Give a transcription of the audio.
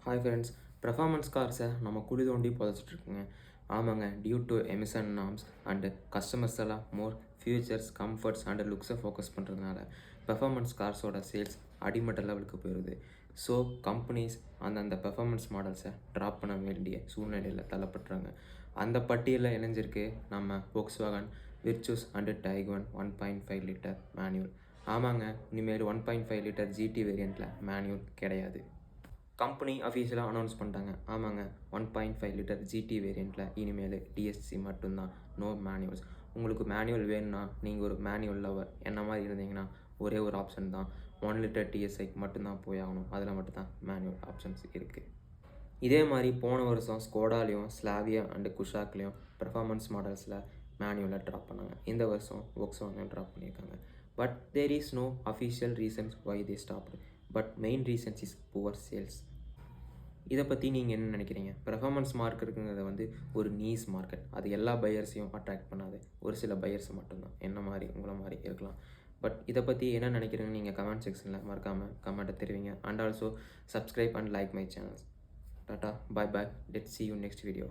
Hi friends, performance கார்ஸை நம்ம குழி தோண்டி புதைச்சிட்ருக்குங்க. ஆமாங்க, due to emission norms and customers எல்லாம் மோர் ஃபியூச்சர்ஸ், கம்ஃபர்ட்ஸ் அண்டு லுக்ஸை ஃபோக்கஸ் பண்ணுறதுனால பெர்ஃபார்மன்ஸ் கார்ஸோட சேல்ஸ் அடிமட்ட லெவலுக்கு போயிடுது. ஸோ கம்பெனிஸ் அந்தந்த பெர்ஃபார்மன்ஸ் மாடல்ஸை ட்ராப் பண்ண வேண்டிய சூழ்நிலையில் தள்ளப்படுறாங்க. அந்த பட்டியலில் இணைஞ்சிருக்கு நம்ம Volkswagen Virtus and Tiguan 1.5 litre manual. ஆமாங்க, இனிமேல் 1.5 லிட்டர் ஜிடி வேரியண்ட்டில் மேனுவல் கிடையாது. கம்பெனி அஃபீஷியலாக அனௌன்ஸ் பண்ணிட்டாங்க. ஆமாங்க, 1.5 லிட்டர் ஜிடி வேரியண்ட்டில் இனிமேல் டிஎஸ்சி மட்டும்தான், நோ மேனுவல்ஸ். உங்களுக்கு மேனுவல் வேணும்னா நீங்கள் ஒரு மேனுவல் லவர் என்ன மாதிரி இருந்தீங்கன்னா ஒரே ஒரு ஆப்ஷன் தான், 1 லிட்டர் டிஎஸ்ஐ மட்டும்தான் போய் ஆகணும். அதில் மட்டும்தான் மேனுவல் ஆப்ஷன்ஸ் இருக்குது. இதே மாதிரி போன வருஷம் ஸ்கோடாலையும் ஸ்லாவியா அண்டு குஷாக்லேயும் பெர்ஃபார்மன்ஸ் மாடல்ஸில் மேனுவலை ட்ராப் பண்ணாங்க. இந்த வருஷம் Volkswagen ட்ராப் பண்ணியிருக்காங்க. But there is no official reasons why they stopped. But main reasons is poor sales. இதை பற்றி நீங்கள் என்ன நினைக்கிறீங்க? பெர்ஃபார்மன்ஸ் மார்க்கெட்டுங்கிறது ஒரு நீஸ் மார்க்கெட். அது எல்லா பையர்ஸையும் அட்ராக்ட் பண்ணாது, ஒரு சில பையர்ஸ் மட்டும்தான். என்ன மாதிரி உங்களை மாதிரி இருக்கலாம். பட் இதை பற்றி என்ன நினைக்கிறீங்கன்னு நீங்கள் கமெண்ட் செக்ஷனில் மறக்காமல் கமெண்ட்டை தெரிவிங்க. And also subscribe and like my channels. Tata, bye bye, let's see you next video.